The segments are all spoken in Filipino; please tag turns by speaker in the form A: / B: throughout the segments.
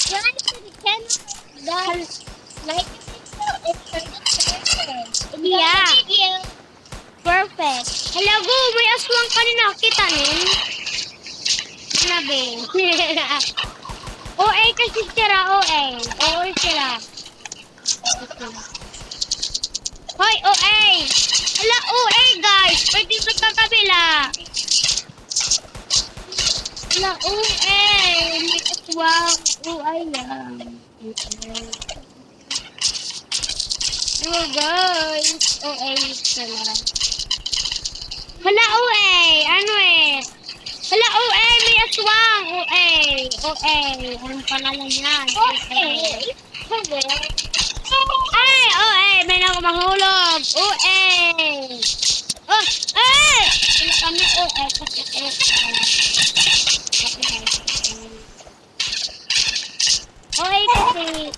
A: subscribe to the channel. Guys, like it.
B: Yeah.
A: Video.
B: Perfect. Hello, go. May aswang kanina. Kita nun? Nabe. OA kasi sila, OA. OA sila. Hoy, OA. Hala, OA guys. Pwede sa kakabila. Hala, OA. May aswang. OA lang. Oh guys. OA sila. Hala, OA. Ano eh? Hala, OA. May aswang. OA. OA. Anong pangalan yan?
A: Okay.
B: Ay, OA. May na ako mahulog. OA. Oh, ay! Sino kami OA kasi OA kasi.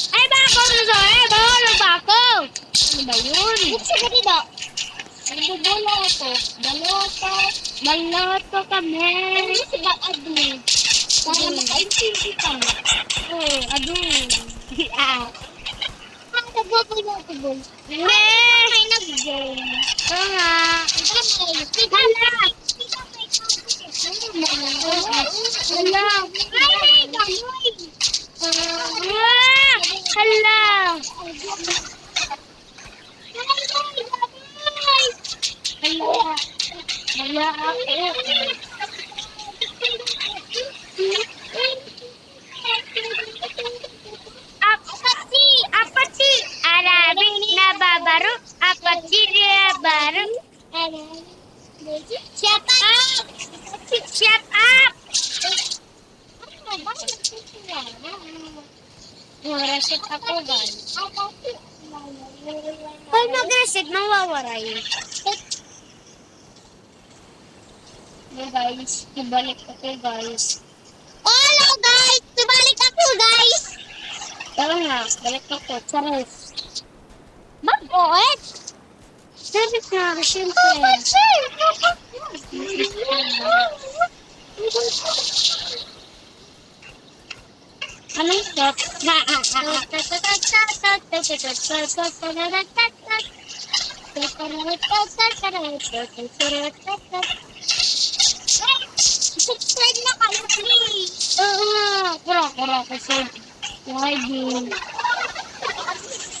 B: Ay, bako na to eh. Mahulog ba ako? Ano ba yun?
A: Gusto ka dito?
B: Nagbubulo ako. Baloto. Baloto kami.
A: Ano si Adu? Para makaintindi ka.
B: Oh, ado. Ah.
A: Nagbubulo ako, boy.
B: Ne!
A: May nag-game.
B: Oo nga.
A: Hala!
B: Hala.
A: Ay, may gamoy!
B: Ah! Hala. Hala. Hala ako. Apati. Arabic na babaro. Apati na baro.
A: Shut up!
B: Shut up! Reset ako, guys. Pag mag-reset, mawawaray. Guys, ibalik ako, guys.
A: Hello, guys! Tibalik ako, guys!
B: Tara nga, balik ako. Charis.
A: Mag-oet?
B: Charis nga, siyempre. Anong stop?
A: Subscribe na kayo, please!
B: Oo nga, kura kasi. Why din?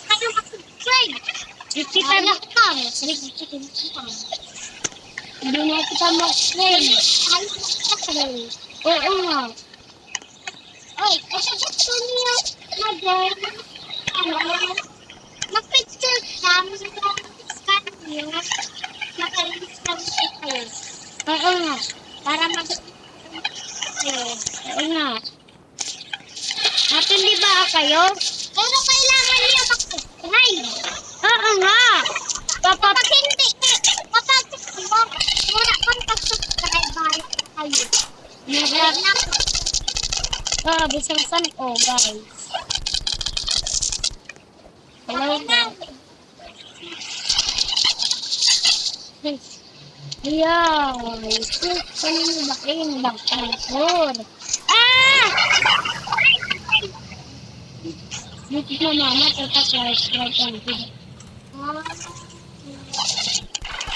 A: Kayo mag-subscribe!
B: Kita na ka. Hindi na kita mag-friend. Oo nga.
A: Oy, kasi gusto niyo mag-picture ka, mag-scan niyo, naka-release lang kayo.
B: Oo nga.
A: Para mag-
B: Oo nga. At hindi ba kayo?
A: Pero kailangan niyo mag-subscribe.
B: Oo nga.
A: Kapag hindi, kapag wala kang pag-subscribe, balik kayo.
B: Meron.
A: Na,
B: Bisang-san ko, guys. Hello, guys. Ayan. Kanino ba kayo nagpapalapor? Ah! Dito na mama, tatak-like ang video.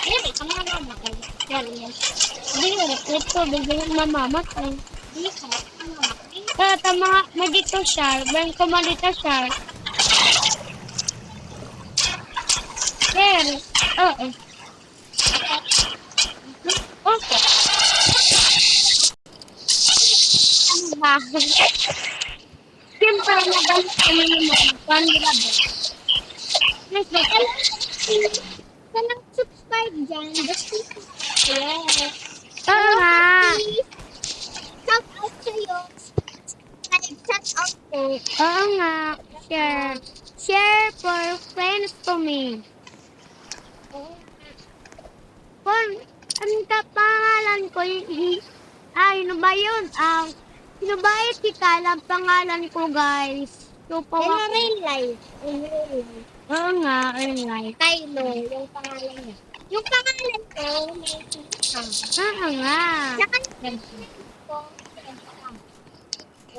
A: hindi ka mamamatay.
B: Hindi na, ito, bigyan ng mamamatay.
A: Hindi ka mamamatay.
B: Tama, magito siya. Ben ko malita siya. Pero, oo. Okay.
A: Ano ba?
B: Siyempre, nagalit kami ng mga kanila ba?
A: Ka nang subscribe dyan.
B: Yes. Oo nga.
A: Shout out sa'yo. Shout out po.
B: Oo nga. Share. Share for friends to me. Kung ang pangalan ko, ano ba yun? Sino ba si Kalang pangalan ko, guys? So, po
A: Yan
B: ako.
A: na real life.
B: Oo nga, real life.
A: Kylo, yung pangalan niya. Yung pangalan ko, may kita.
B: Oo nga.
A: Saka ko,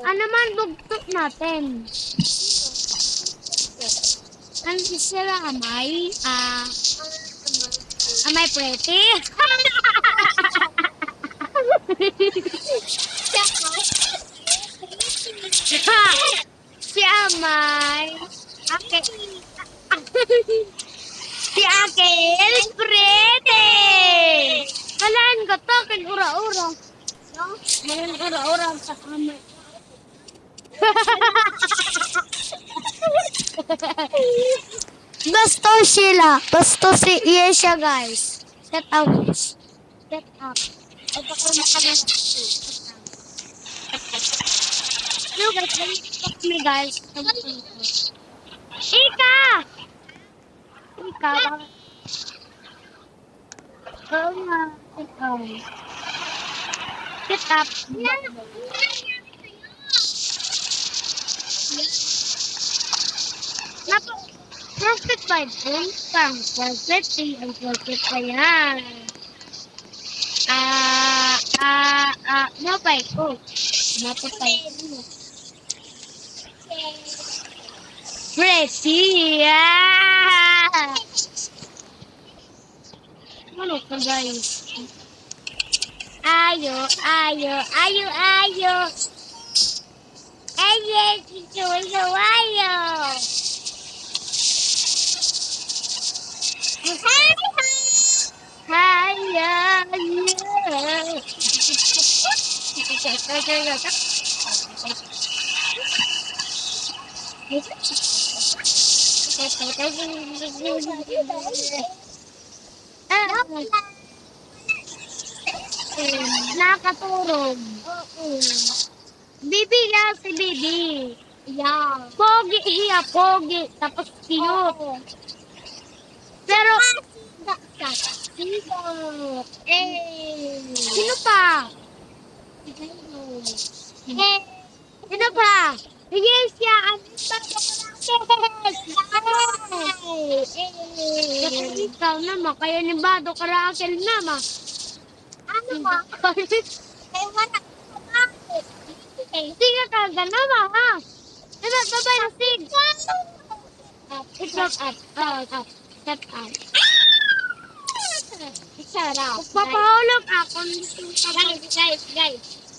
B: Ano man bugtot natin? Ang sila amay? Amay pretty? Si Amay. Okay. Si Akel pretty. Kalaan ka to, kay ura-ura. Malang ura-ura sa Amay. Basto sila. Basto si Yesha, guys. Set up. Set up. Ito ko makalang. Look at me, guys. Ika! Ika. Oo nga. Set up. Perfect ba yun? Pang perfect. Ang perfect pa yan. Mapay ko. Mapay ko. Pretty. Ano ka, guys? Ayo. Ayo, ito, ayo. Nakaturog. Bibi nga si Bibi. Yeah. Pogi siya, pogi. Tapos cute. Pero, sino pa? Sino pa? Yes, siya. Ikaw naman, kaya ni Bado Karakel naman. Ano ba? Hindi ka kaga naman, ha? Diba, babay na sig. Shut up. Sarap. Papahulog ako. Guys.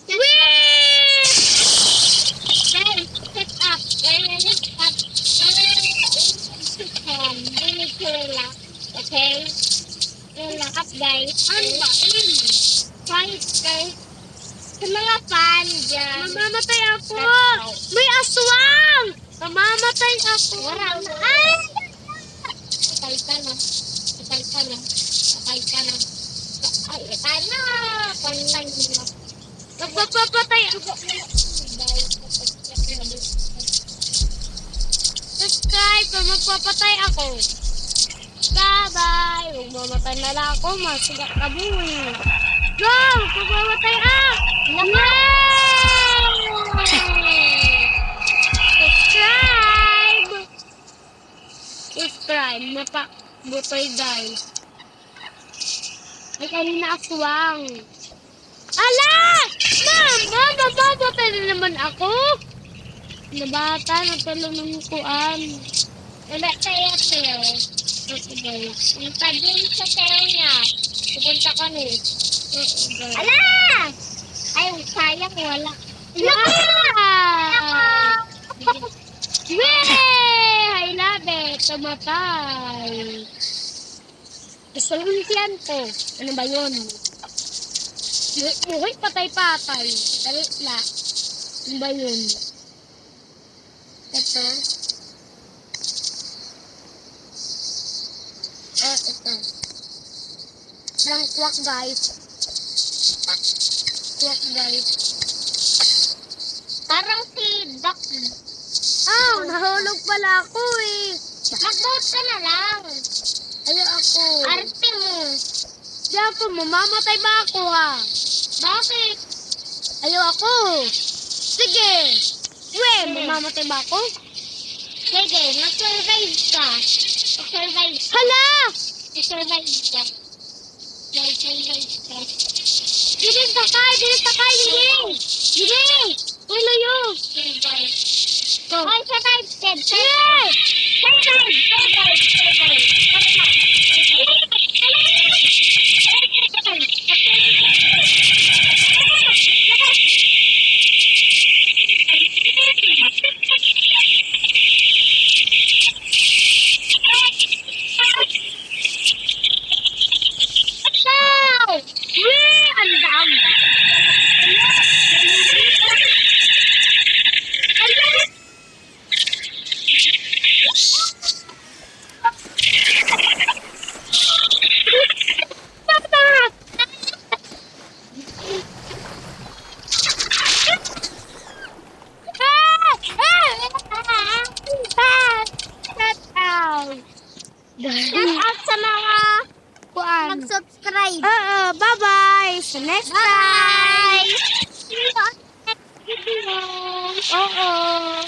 B: Wait! Guys, set up. Okay? Relax up, guys. Ano ba? Guys. Sa mga fan dyan. Mamamatay ako. May aswang. Mamamatay ako. Wala na. Ay! Patay ka na. Ay, panay mo. Magpapatay ako. Subscribe kung magpapatay ako. Bye-bye. Huwag mamatay na lang ako. Masigat ka buhay. Go! Magpapatay ah! Subscribe. Butoy, guys. Ay, kanina aswang. Ala! Mama! Mababotay na naman ako. Nabata, nagtalong ng kuan. Wala tayo, sir. Okay, guys. Yung tabi sa tayo niya. Pupunta kami. Ala! Ay, sayang, wala. Ala! Yay! I love it. Tumatay. Isuluntian ko. Ano ba yun? Buhay patay-patay. Dali na. Ano ba yun? Ito. Ito. Kwak, guys. Kwak, guys. Parang si Duck. Nahulog pala ako eh. Mag-vote ka na lang. Ayaw ako. Arte mo. Di ako, mamamatay ba ako ha? Bakit? Ayaw ako. Sige. Mamamatay ba ako? Sige, mag-survive ka. Mag-survive ka. Hala! Mag-survive ka. Mag-survive ka. Dili sakay. Dili! Uy, layo. Go.
A: Oy, subscribe.
B: Yeah!
A: Wow!
B: Wee! Ang dami.
A: Shout out sa mga
B: Kuan.
A: nag-subscribe.
B: Oo, bye-bye. Sa next time.
A: Bye! See you on the next video.
B: Oo.